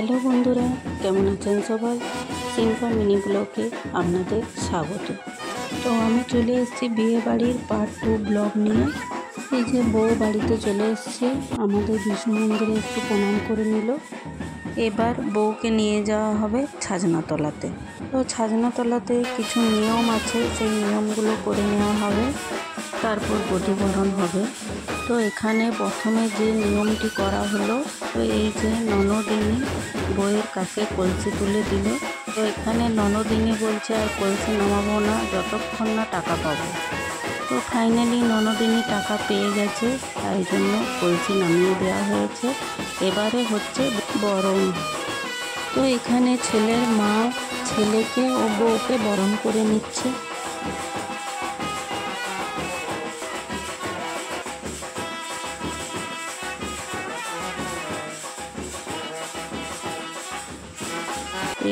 Hello বন্ধুরা, কেমন আছেন সবাই? সিম্পল মিনি ব্লগে আপনাদের স্বাগত। তো আমি চলে এসেছি বিয়ে বাড়ির পার্ট 2 ব্লগ নিয়ে। এই যে বউ বাড়িতে চলে এসছে, আমাদের বিষ্ণু মন্দিরে একটু প্রণাম করে নিল। এবার বউকে নিয়ে যাওয়া হবে ছাজনাতলাতে। তো ছাজনাতলাতে কিছু নিয়ম আছে, সেই নিয়মগুলো করে নেওয়া হবে, তারপর বধূবরণ হবে। তো এখানে প্রথমে যে নিয়মটি করা হলো, তো এই যে ননদিনী বউয়ের কাছে কলসি তুলে দিল। তো এখানে ননদিনী বলছে আর কলসি নামাবো না যতক্ষণ না টাকা পাবো। তো ফাইনালি ননদিনী টাকা পেয়ে গেছে, তাই জন্য কলসি নামিয়ে দেওয়া হয়েছে। এবারে হচ্ছে বরণ। তো এখানে ছেলের মা ছেলেকে ও বউকে বরণ করে নিচ্ছে।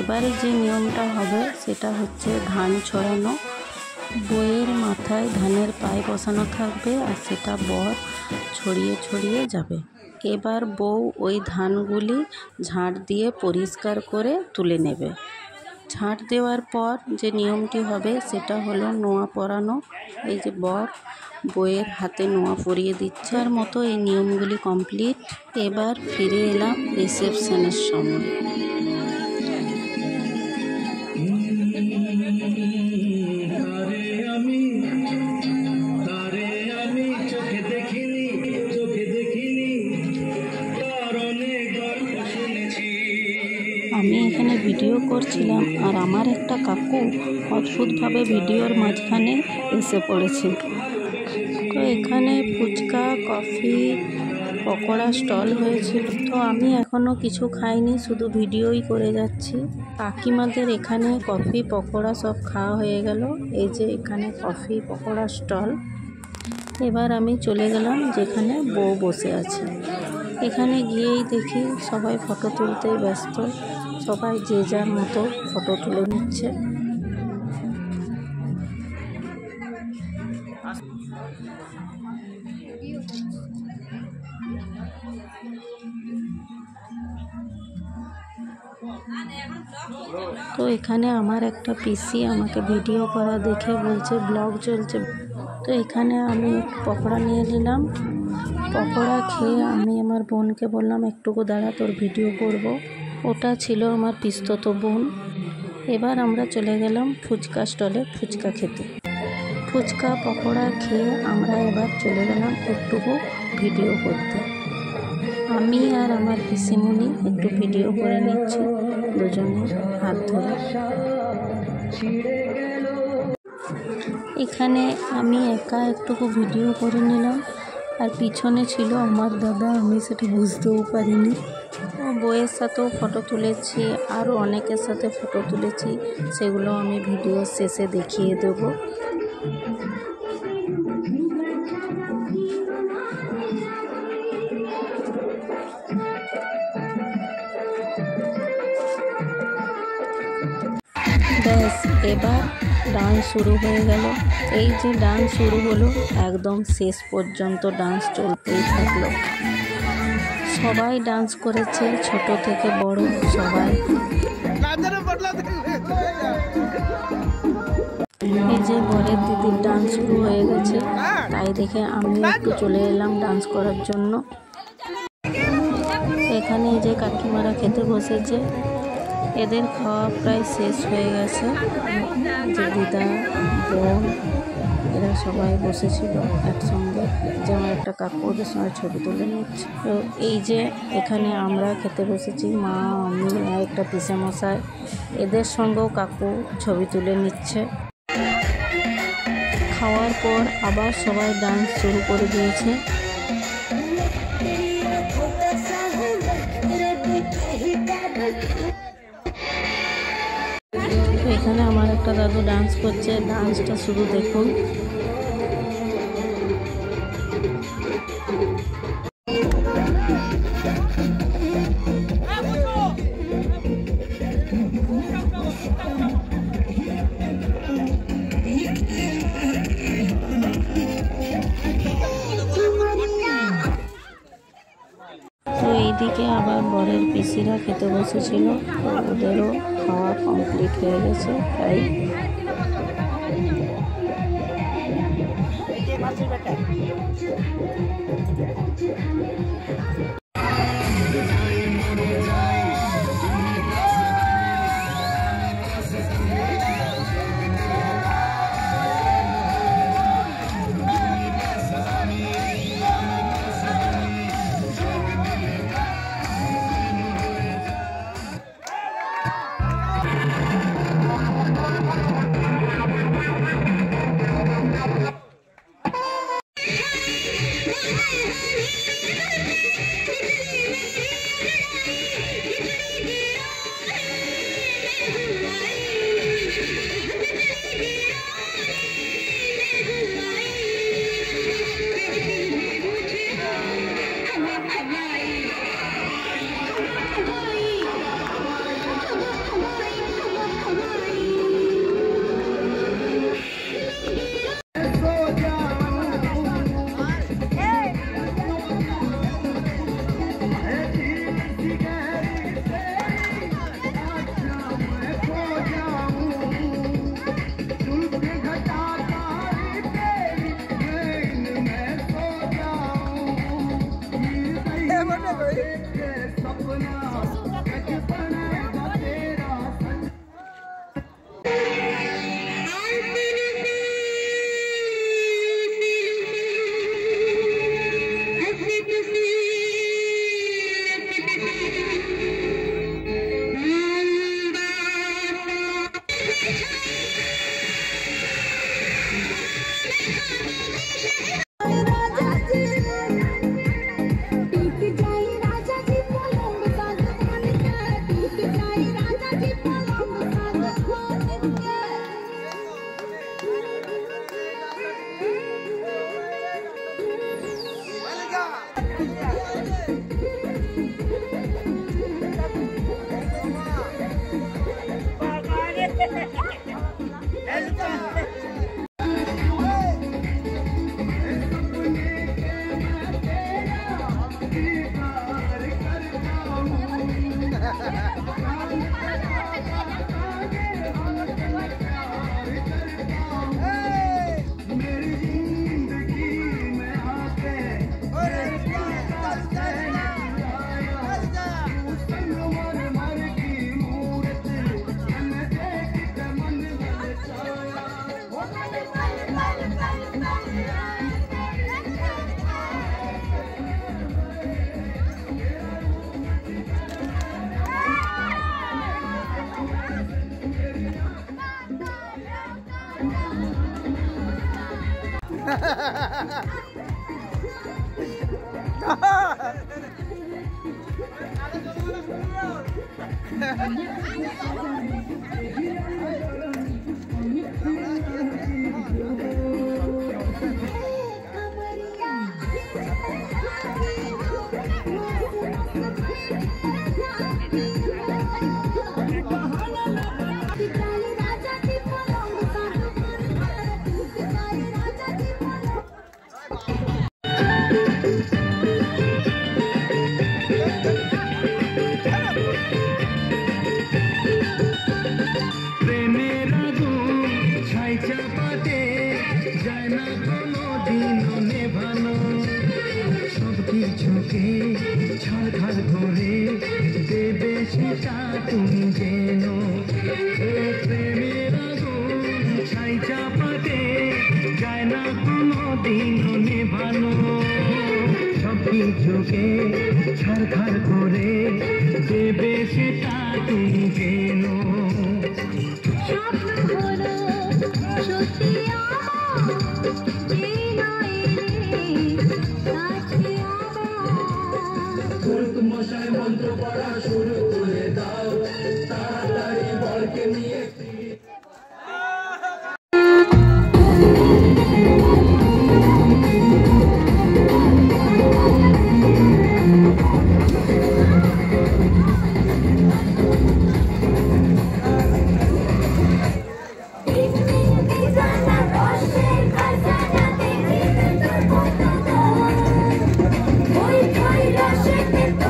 এবারে যে নিয়মটা হবে সেটা হচ্ছে ধান ছড়ানো। বউয়ের মাথায় ধানের পায়ে বসানো থাকবে আর সেটা বর ছড়িয়ে ছড়িয়ে যাবে। এবার বউ ওই ধানগুলি ঝাঁট দিয়ে পরিষ্কার করে তুলে নেবে। ঝাঁট দেওয়ার পর যে নিয়মটি হবে সেটা হলো নোয়া পরানো। এই যে বর বউয়ের হাতে নোয়া পরিয়ে দিচ্ছে। আর মতো এই নিয়মগুলি কমপ্লিট। এবার ফিরে এলাম রিসেপশনের সময়। আমি এখানে ভিডিও করছিলাম আর আমার একটা কাকু অদ্ভুতভাবে ভিডিওর মাঝখানে এসে পড়েছে। তো এখানে ফুচকা, কফি, পকোড়া স্টল হয়েছিল। তো আমি এখনও কিছু খাইনি, শুধু ভিডিওই করে যাচ্ছি। কাকিমাদের এখানে কফি পকোড়া সব খাওয়া হয়ে গেল। এই যে এখানে কফি পকোড়া স্টল। এবার আমি চলে গেলাম যেখানে বউ বসে আছে। এখানে গিয়েই দেখি সবাই ফটো তুলতে ব্যস্ত। সবাই যে যার মতো ফটো তুলে নিচ্ছে। তো এখানে আমার একটা পিসি আমাকে ভিডিও করা দেখে বলছে ব্লগ চলছে। তো এখানে আমি পকোড়া নিয়ে নিলাম। পকোড়া খেয়ে আমি আমার বোনকে বললাম একটুকু দাঁড়া, তোর ভিডিও করব। ওটা ছিল আমার পিস্তত বোন। এবার আমরা চলে গেলাম ফুচকা স্টলে ফুচকা খেতে। ফুচকা পকোড়া খেয়ে আমরা এবার চলে গেলাম একটুকু ভিডিও করতে। আমি আর আমার পিসিমণি একটু ভিডিও করে নিচ্ছি দুজনে হাত ধরে। এখানে আমি একা একটুকু ভিডিও করে নিলাম, আর পিছনে ছিল আমার দাদা, আমি সেটা বুঝতেও পারিনি। বউয়ের সাথেও ফটো তুলেছি, আরও অনেকের সাথে ফটো তুলেছি, সেগুলো আমি ভিডিও শেষে দেখিয়ে দেব। ব্যাস, এবার ডান্স শুরু হয়ে গেল। এই যে ডান্স শুরু হলো, একদম শেষ পর্যন্ত ডান্স চলতেই থাকলো। সবাই ডান্স করেছে, ছোট থেকে বড় সবাই। এই যে বরের দিদির ডান্স শুরু হয়ে গেছে, তাই দেখে আমি একটু চলে এলাম ডান্স করার জন্য। এখানে এই যে কাকিমারা খেতে বসেছে, এদের খাওয়া প্রায় শেষ হয়ে গেছে। যে দিদা, বোন, এরা সবাই বসেছিল একসঙ্গে। যে আমার একটা কাকু ওদের সঙ্গে ছবি তুলে নিচ্ছে। তো এই যে এখানে আমরা খেতে বসেছি, মা, আমি আর একটা পিসেমশাই, এদের সঙ্গেও কাকু ছবি তুলে নিচ্ছে। খাওয়ার পর আবার সবাই ডান্স শুরু করে দিয়েছে। তো এখানে আমার একটা দাদু ডান্স করছে, ডান্সটা শুধু দেখুন। তো এইদিকে এদিকে আবার বরের পিসিরা খেতে বসেছিল, তো ওদেরও খাওয়া কমপ্লিট হয়ে গেছে প্রায়।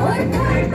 Oi,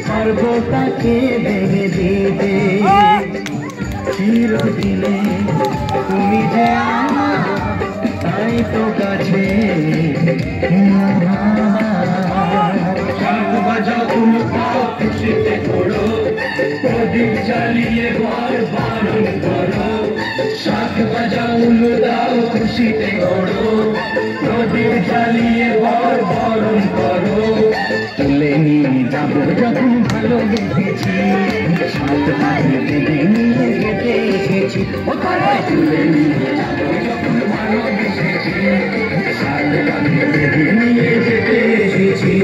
সর্বতাকে ভেঙে দিতে চিরদিনে তুমি যে আমার তাই তো কাছে বাজাও তুমি খুশিতে করো প্রদীপ জ্বালিয়ে ঘর বারণ করো শাক বাজাও দাও খুশিতে করো প্রদীপ জ্বালিয়ে ঘর বারণ করো তুলে নিয়ে যাবো যখন ভালোবেসেছি সাত পাখি বেঁধে নিয়ে যেতে এসেছি তুলে নিয়ে যাবো যখন ভালোবেসেছি সাত পাখি বেঁধে নিয়ে যেতে এসেছি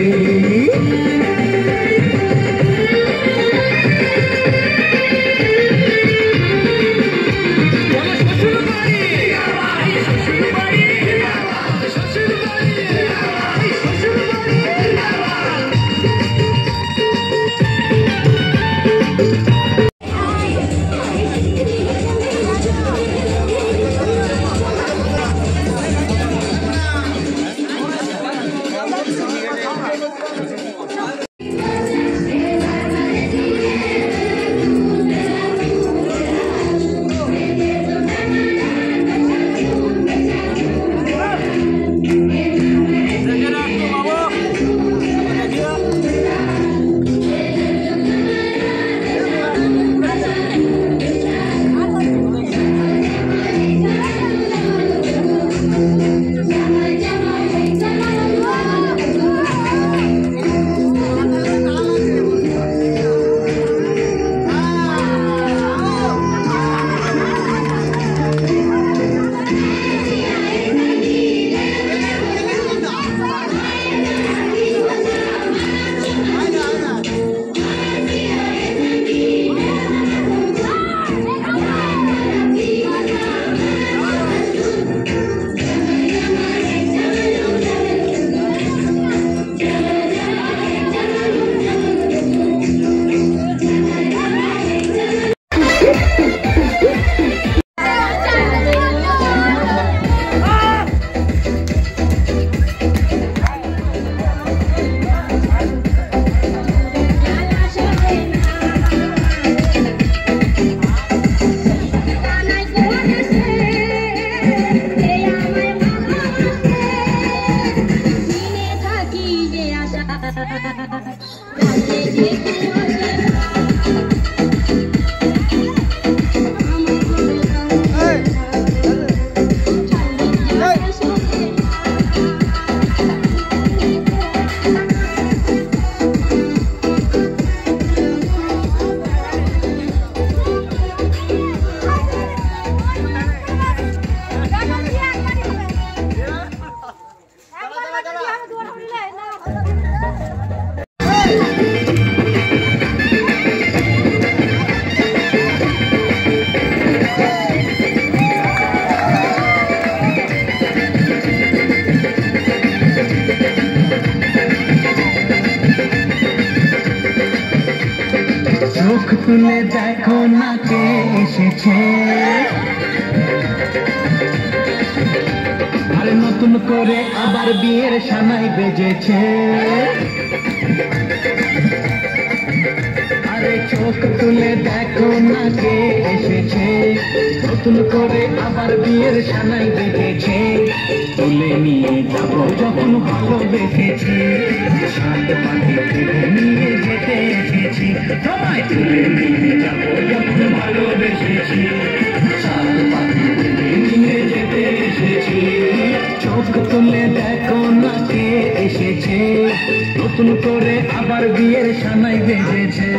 চোখ তুলে দেখো না কে এসেছে আর নতুন করে আবার বিয়ের সানাই বেজেছে আরে চোখ তুলে দেখো না কে এসেছে নতুন করে আবার বিয়ের সানাই বেজেছে তুলে নিয়ে যাবো যখন ভালোবেসেছি সাত পাখি তুলে নিয়ে যেতে এসেছি তোমায় তুলে নিয়ে যাবো যখন ভালোবেসেছি সাত পাখি তুলে নিয়ে যেতে এসেছি চোখ তুলে দেখো না কে এসেছে নতুন করে আবার বিয়ের সানাই বেজেছে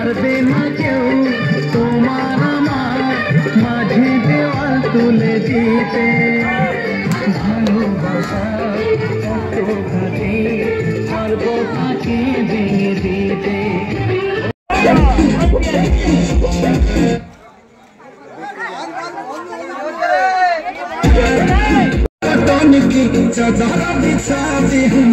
পারবে না কেউ তোমার আমার মাঝে দেওয়াল তুলে বলে দিতে ভালোবাসা কত কাছে পারবো তাকে ভেঙে দিতে की चादर बिछाती हूँ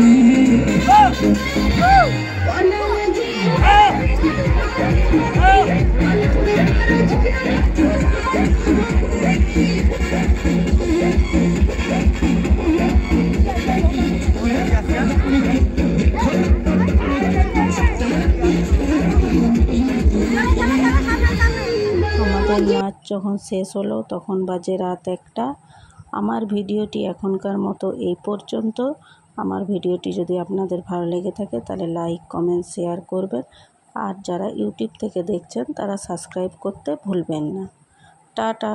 আমাদের নাচ যখন শেষ হলো তখন বাজে রাত 1টা। আমার ভিডিওটি এখনকার মতো এই পর্যন্ত। আমার ভিডিওটি যদি আপনাদের ভালো লেগে থাকে তাহলে লাইক কমেন্ট শেয়ার করবেন, আর যারা ইউটিউব থেকে দেখছেন তারা সাবস্ক্রাইব করতে ভুলবেন না। টাটা।